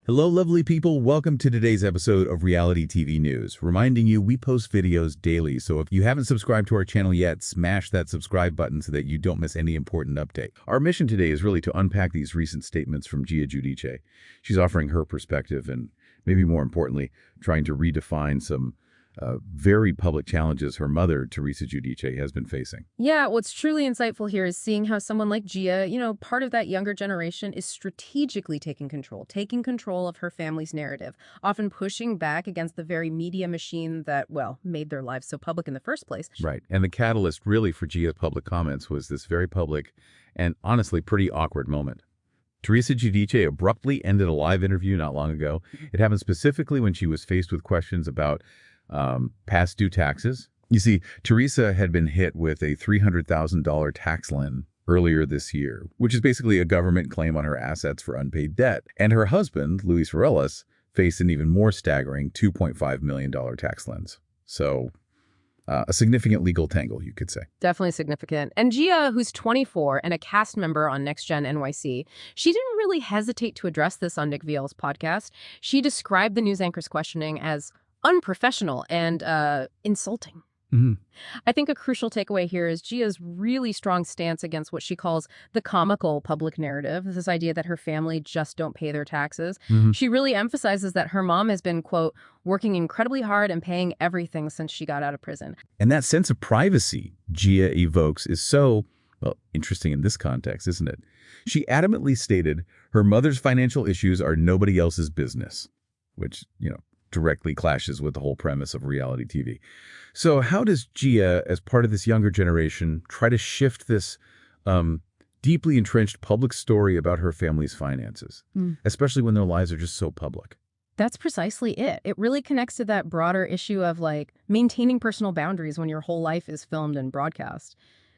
Hello, lovely people. Welcome to today's episode of Reality TV News. Reminding you, we post videos daily, so if you haven't subscribed to our channel yet, smash that subscribe button so that you don't miss any important update. Our mission today is really to unpack these recent statements from Gia Giudice. She's offering her perspective and, maybe more importantly, trying to redefine some very public challenges her mother, Teresa Giudice, has been facing. Yeah, what's truly insightful here is seeing how someone like Gia, part of that younger generation, is strategically taking control of her family's narrative, often pushing back against the very media machine that, well, made their lives so public in the first place. Right. And the catalyst really for Gia's public comments was this very public and honestly pretty awkward moment. Teresa Giudice abruptly ended a live interview not long ago. It happened specifically when she was faced with questions about past due taxes. You see, Teresa had been hit with a $300,000 tax lien earlier this year, which is basically a government claim on her assets for unpaid debt. And her husband, Luis Varela, faced an even more staggering $2.5 million tax liens. So a significant legal tangle, you could say. Definitely significant. And Gia, who's 24 and a cast member on Next Gen NYC, she didn't really hesitate to address this on Nick Viall's podcast. She described the news anchor's questioning as unprofessional and insulting. I think a crucial takeaway here is Gia's really strong stance against what she calls the comical public narrative, this idea that her family just don't pay their taxes. She really emphasizes that her mom has been, quote, working incredibly hard and paying everything since she got out of prison. And that sense of privacy Gia evokes is so, well, interesting in this context, isn't it? She adamantly stated her mother's financial issues are nobody else's business, which, directly clashes with the whole premise of reality TV. So how does Gia, as part of this younger generation, try to shift this deeply entrenched public story about her family's finances, especially when their lives are just so public? That's precisely it. It really connects to that broader issue of, maintaining personal boundaries when your whole life is filmed and broadcast.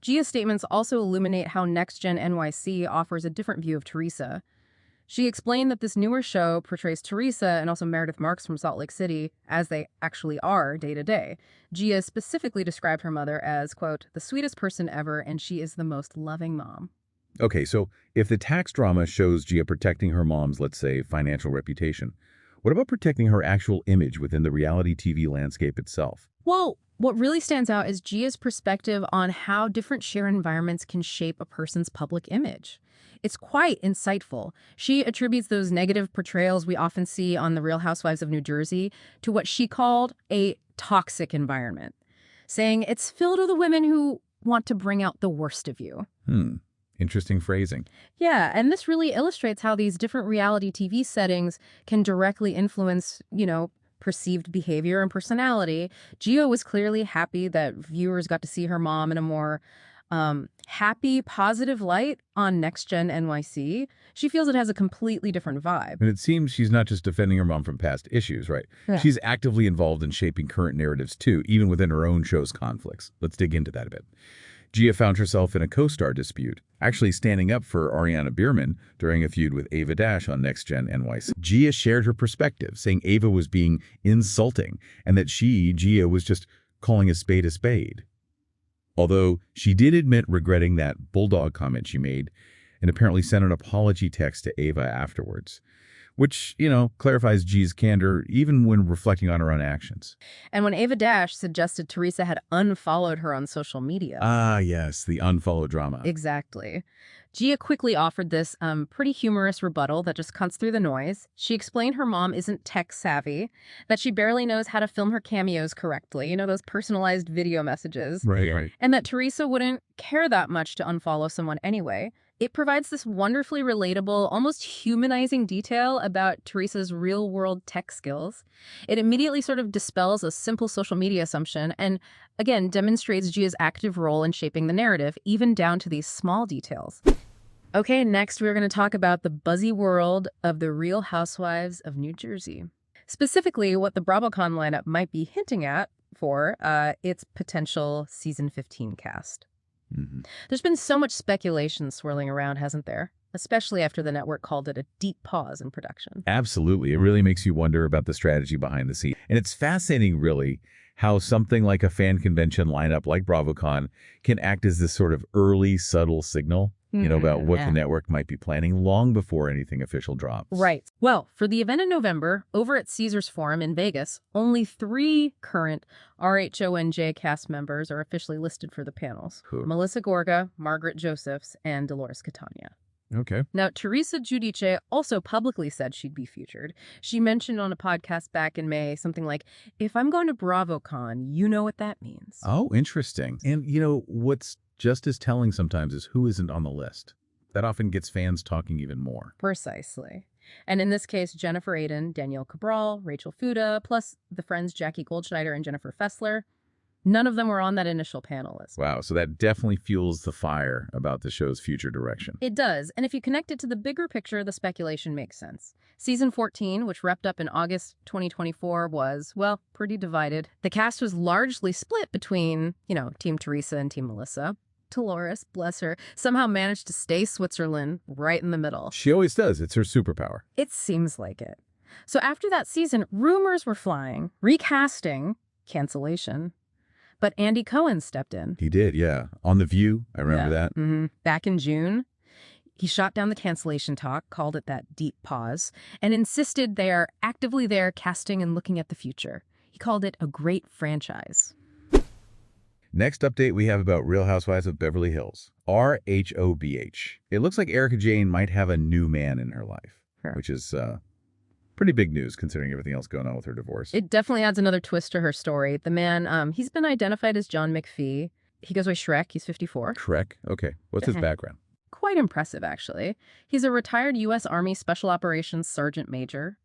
Gia's statements also illuminate how Next Gen NYC offers a different view of Teresa. She explained that this newer show portrays Teresa and also Meredith Marks from Salt Lake City as they actually are day to day. Gia specifically described her mother as, quote, the sweetest person ever, and she is the most loving mom. Okay, so if the tax drama shows Gia protecting her mom's, let's say, financial reputation, what about protecting her actual image within the reality TV landscape itself? Well, what really stands out is Gia's perspective on how different shared environments can shape a person's public image. It's quite insightful. She attributes those negative portrayals we often see on The Real Housewives of New Jersey to what she called a toxic environment, saying it's filled with the women who want to bring out the worst of you. Interesting phrasing. Yeah, and this really illustrates how these different reality TV settings can directly influence, perceived behavior and personality. Gia was clearly happy that viewers got to see her mom in a more happy, positive light on Next Gen NYC. She feels it has a completely different vibe. And it seems she's not just defending her mom from past issues, right? Yeah. She's actively involved in shaping current narratives too, even within her own show's conflicts. Let's dig into that a bit. Gia found herself in a co-star dispute, actually standing up for Ariana Bierman during a feud with Ava Dash on Next Gen NYC. Gia shared her perspective, saying Ava was being insulting and that Gia, was just calling a spade a spade. Although she did admit regretting that bulldog comment she made and apparently sent an apology text to Ava afterwards, which, clarifies Gia's candor even when reflecting on her own actions. And when Ava Dash suggested Teresa had unfollowed her on social media. Ah, yes, the unfollow drama. Exactly. Gia quickly offered this pretty humorous rebuttal that just cuts through the noise. She explained her mom isn't tech savvy, that she barely knows how to film her cameos correctly, those personalized video messages. Right. And that Teresa wouldn't care that much to unfollow someone anyway. It provides this wonderfully relatable, almost humanizing detail about Teresa's real-world tech skills. It immediately sort of dispels a simple social media assumption and, again, demonstrates Gia's active role in shaping the narrative, even down to these small details. Okay, next we're going to talk about the buzzy world of the Real Housewives of New Jersey. Specifically, what the BravoCon lineup might be hinting at for its potential season 15 cast. There's been so much speculation swirling around, hasn't there? Especially after the network called it a deep pause in production. Absolutely. It really makes you wonder about the strategy behind the scenes. And it's fascinating, really, how something like a fan convention lineup like BravoCon can act as this sort of early, subtle signal. about what Yeah. the network might be planning long before anything official drops. Right. Well, for the event in November, over at Caesars Forum in Vegas, only 3 current RHONJ cast members are officially listed for the panels. Who? Melissa Gorga, Margaret Josephs, and Dolores Catania. Okay. Now, Teresa Giudice also publicly said she'd be featured. She mentioned on a podcast back in May something like, if I'm going to BravoCon, you know what that means. Oh, interesting. And, what's just as telling sometimes is who isn't on the list. That often gets fans talking even more. Precisely. And in this case, Jennifer Aiden, Danielle Cabral, Rachel Fuda, plus the friends Jackie Goldschneider and Jennifer Fessler, none of them were on that initial panel list. Wow, so that definitely fuels the fire about the show's future direction. It does, and if you connect it to the bigger picture, the speculation makes sense. Season 14, which wrapped up in August 2024, was, well, pretty divided. The cast was largely split between, Team Teresa and Team Melissa. Dolores, bless her, somehow managed to stay Switzerland right in the middle. She always does. It's her superpower. It seems like it. So after that season, rumors were flying, recasting, cancellation. But Andy Cohen stepped in. He did, yeah. On The View, I remember that. Mm-hmm. Back in June, he shot down the cancellation talk, called it that deep pause, and insisted they are actively there casting and looking at the future. He called it a great franchise. Next update we have about Real Housewives of Beverly Hills, RHOBH. It looks like Erika Jayne might have a new man in her life, Sure. which is pretty big news considering everything else going on with her divorce. It definitely adds another twist to her story. The man, he's been identified as John McPhee. He goes by Shrek. He's 54. Shrek? Okay. What's his background? Quite impressive, actually. He's a retired U.S. Army Special Operations Sergeant Major.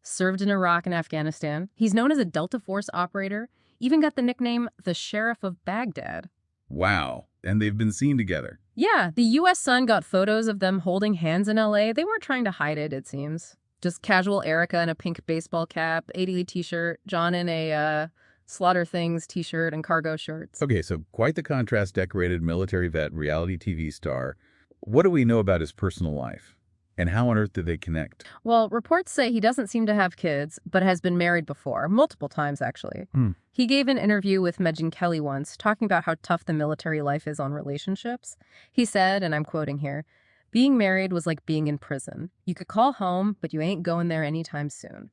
Served in Iraq and Afghanistan. He's known as a Delta Force operator. Even got the nickname the Sheriff of Baghdad. Wow. And they've been seen together. Yeah, the U.S. Sun got photos of them holding hands in L.A. They weren't trying to hide it, it seems. Just casual Erika in a pink baseball cap, 80 t-shirt, John in a Slaughter Things t-shirt and cargo shorts. Okay, so quite the contrast, decorated military vet, reality TV star. What do we know about his personal life? And how on earth did they connect? Well, reports say he doesn't seem to have kids, but has been married before, multiple times actually. He gave an interview with Megyn Kelly once, talking about how tough the military life is on relationships. He said, and I'm quoting here, "Being married was like being in prison. You could call home, but you ain't going there anytime soon."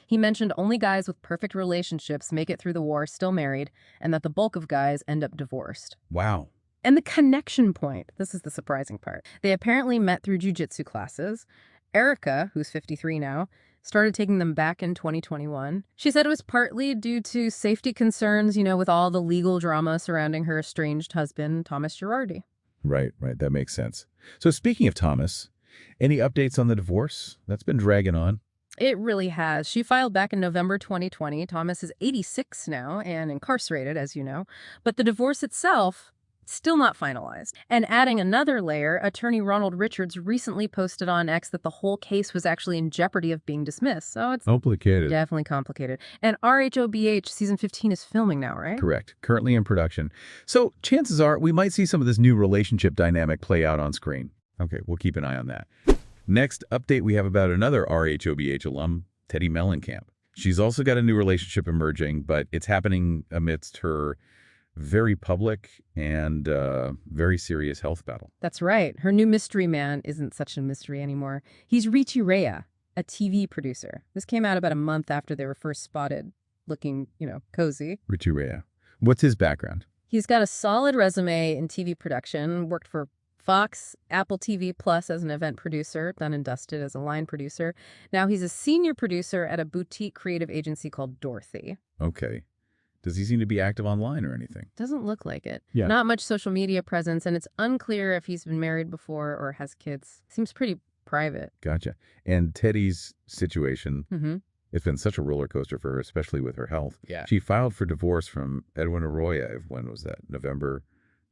He mentioned only guys with perfect relationships make it through the war still married, and that the bulk of guys end up divorced. Wow. And the connection point, this is the surprising part. They apparently met through jiu-jitsu classes. Erika, who's 53 now, started taking them back in 2021. She said it was partly due to safety concerns, with all the legal drama surrounding her estranged husband, Thomas Girardi. Right. That makes sense. So speaking of Thomas, any updates on the divorce? That's been dragging on. It really has. She filed back in November 2020. Thomas is 86 now and incarcerated, as you know. But the divorce itself, still not finalized. And adding another layer, attorney Ronald Richards recently posted on X that the whole case was actually in jeopardy of being dismissed. So it's complicated. Definitely complicated. And RHOBH season 15 is filming now, right? Correct. Currently in production. So chances are we might see some of this new relationship dynamic play out on screen. Okay, we'll keep an eye on that. Next update we have about another RHOBH alum, Teddi Mellencamp. She's also got a new relationship emerging, but it's happening amidst her very public and very serious health battle. That's right. Her new mystery man isn't such a mystery anymore. He's Ricci Rea, a TV producer. This came out about a month after they were first spotted looking, cozy. Ricci Rea. What's his background? He's got a solid resume in TV production, worked for Fox, Apple TV Plus as an event producer, done and dusted as a line producer. Now he's a senior producer at a boutique creative agency called Dorothy. Okay. Does he seem to be active online or anything? Doesn't look like it. Yeah. Not much social media presence, and it's unclear if he's been married before or has kids. Seems pretty private. Gotcha. And Teddy's situation, Mm-hmm. it's been such a roller coaster for her, especially with her health. Yeah. She filed for divorce from Edwin Arroyo. When was that? November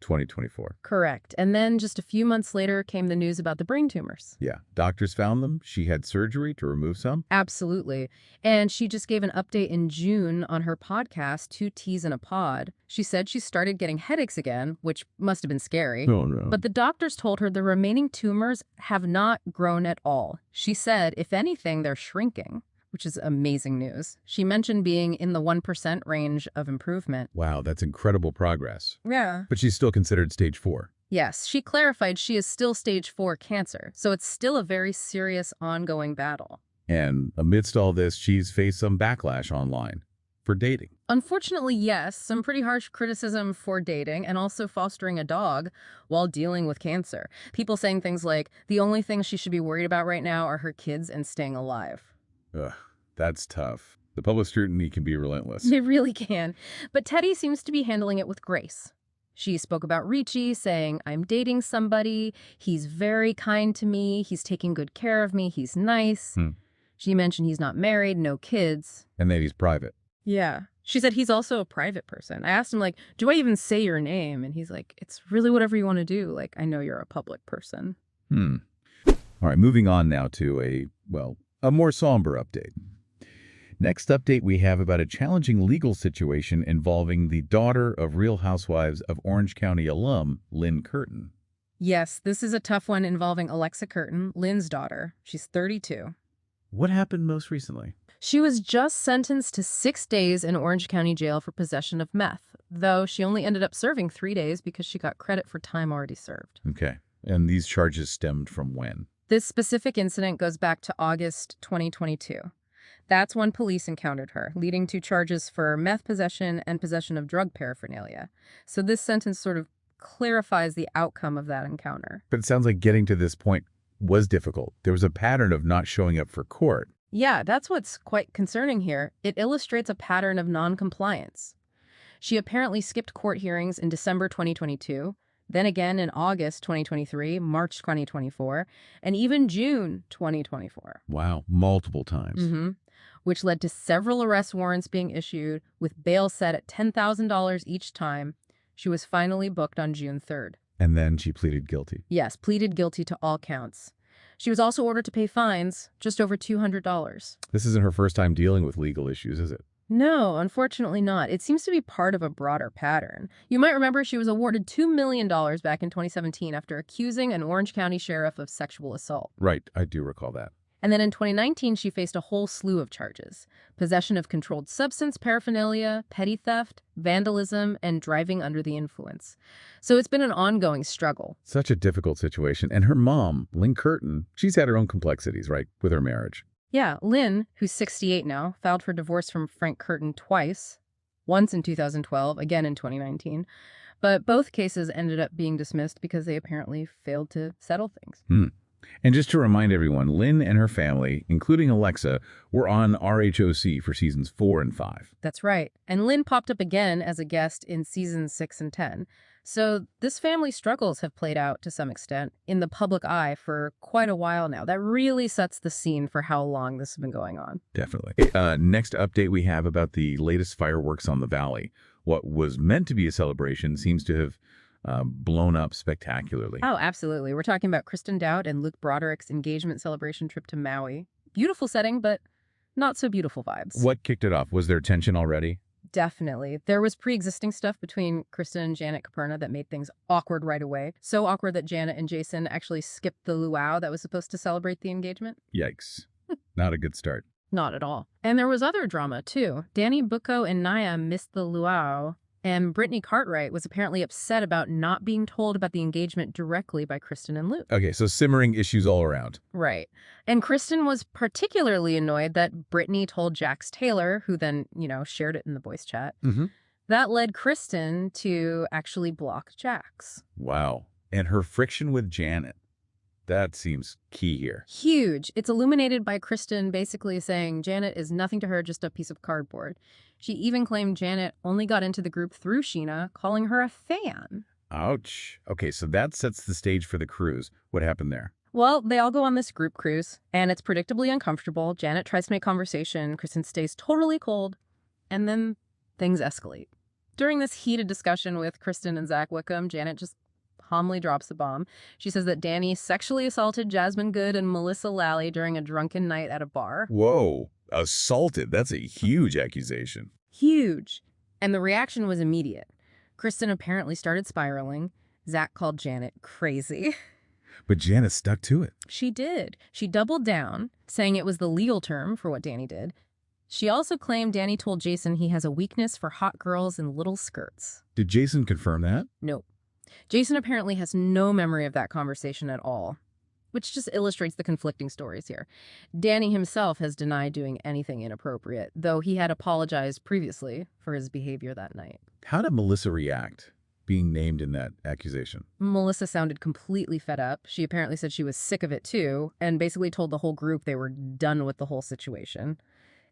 2024. Correct. And then just a few months later came the news about the brain tumors. Yeah. Doctors found them. She had surgery to remove some. Absolutely. And she just gave an update in June on her podcast, Two Teas in a Pod. She said she started getting headaches again, which must have been scary. Oh, no. But the doctors told her the remaining tumors have not grown at all. She said, if anything, they're shrinking, which is amazing news. She mentioned being in the 1% range of improvement. Wow, that's incredible progress. Yeah. But she's still considered stage 4. Yes, she clarified she is still stage 4 cancer, so it's still a very serious ongoing battle. And amidst all this, she's faced some backlash online for dating. Unfortunately, yes, some pretty harsh criticism for dating and also fostering a dog while dealing with cancer. People saying things like, the only things she should be worried about right now are her kids and staying alive. Ugh, that's tough. The public scrutiny can be relentless. It really can. But Teddi seems to be handling it with grace. She spoke about Ricci, saying, I'm dating somebody. He's very kind to me. He's taking good care of me. He's nice. She mentioned he's not married, no kids. And that he's private. Yeah. She said he's also a private person. I asked him, like, do I even say your name? And he's like, it's really whatever you want to do. Like, I know you're a public person. All right, moving on now to a more somber update. Next update we have about a challenging legal situation involving the daughter of Real Housewives of Orange County alum, Lynne Curtin. Yes, this is a tough one involving Alexa Curtin, Lynne's daughter. She's 32. What happened most recently? She was just sentenced to 6 days in Orange County jail for possession of meth, though she only ended up serving 3 days because she got credit for time already served. Okay. And these charges stemmed from when? This specific incident goes back to August 2022. That's when police encountered her, leading to charges for meth possession and possession of drug paraphernalia. So this sentence sort of clarifies the outcome of that encounter. But it sounds like getting to this point was difficult. There was a pattern of not showing up for court. Yeah, that's what's quite concerning here. It illustrates a pattern of non-compliance. She apparently skipped court hearings in December 2022, then again in August 2023, March 2024, and even June 2024. Wow, multiple times. Which led to several arrest warrants being issued, with bail set at $10,000 each time. She was finally booked on June 3rd. And then she pleaded guilty. Yes, pleaded guilty to all counts. She was also ordered to pay fines, just over $200. This isn't her first time dealing with legal issues, is it? No, unfortunately not. It seems to be part of a broader pattern. You might remember she was awarded $2 million back in 2017 after accusing an Orange County sheriff of sexual assault. Right, I do recall that. And then in 2019, she faced a whole slew of charges: possession of controlled substance paraphernalia, petty theft, vandalism, and driving under the influence. So it's been an ongoing struggle. Such a difficult situation. And her mom, Lynne Curtin, she's had her own complexities, right, with her marriage. Yeah, Lynne, who's 68 now, filed for divorce from Frank Curtin twice, once in 2012, again in 2019. But both cases ended up being dismissed because they apparently failed to settle things. And just to remind everyone, Lynne and her family, including Alexa, were on RHOC for seasons 4 and 5. That's right. And Lynne popped up again as a guest in seasons 6 and 10. So this family's struggles have played out to some extent in the public eye for quite a while now. That really sets the scene for how long this has been going on. Definitely. Next update we have about the latest fireworks on the Valley. What was meant to be a celebration seems to have blown up spectacularly. Oh, absolutely. We're talking about Kristen Dowd and Luke Broderick's engagement celebration trip to Maui. Beautiful setting, but not so beautiful vibes. What kicked it off? Was there tension already? Definitely. There was pre-existing stuff between Kristen and Janet Caperna that made things awkward right away. So awkward that Janet and Jason actually skipped the luau that was supposed to celebrate the engagement. Yikes. Not a good start. Not at all. And there was other drama, too. Danny Bucco and Naya missed the luau, and Brittany Cartwright was apparently upset about not being told about the engagement directly by Kristen and Luke. Okay, so simmering issues all around. Right. And Kristen was particularly annoyed that Brittany told Jax Taylor, who then, shared it in the voice chat. That led Kristen to actually block Jax. Wow. And her friction with Janet. That seems key here. Huge. It's illuminated by Kristen basically saying Janet is nothing to her, just a piece of cardboard. She even claimed Janet only got into the group through Sheena, calling her a fan. Ouch. Okay, so that sets the stage for the cruise. What happened there? Well, they all go on this group cruise, and it's predictably uncomfortable. Janet tries to make conversation. Kristen stays totally cold, and then things escalate. During this heated discussion with Kristen and Zach Wickham, Janet just calmly drops the bomb. She says that Danny sexually assaulted Jasmine Good and Melissa Lally during a drunken night at a bar. Whoa, assaulted. That's a huge accusation. Huge. And the reaction was immediate. Kristen apparently started spiraling. Zach called Janet crazy. But Janet stuck to it. She did. She doubled down, saying it was the legal term for what Danny did. She also claimed Danny told Jason he has a weakness for hot girls in little skirts. Did Jason confirm that? Nope. Jason apparently has no memory of that conversation at all, which just illustrates the conflicting stories here. Danny himself has denied doing anything inappropriate, though he had apologized previously for his behavior that night. How did Melissa react, being named in that accusation? Melissa sounded completely fed up. She apparently said she was sick of it too, and basically told the whole group they were done with the whole situation.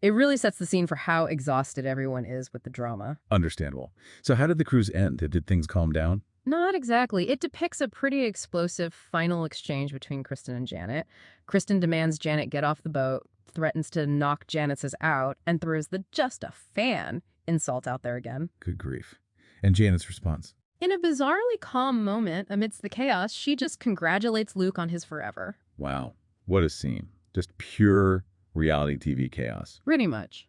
It really sets the scene for how exhausted everyone is with the drama. Understandable. So how did the cruise end? Did things calm down? Not exactly. It depicts a pretty explosive final exchange between Kristen and Janet. Kristen demands Janet get off the boat, threatens to knock Janet's out, and throws the "just a fan" insult out there again. Good grief. And Janet's response? In a bizarrely calm moment amidst the chaos, she just congratulates Luke on his forever. Wow. What a scene. Just pure reality TV chaos. Pretty much.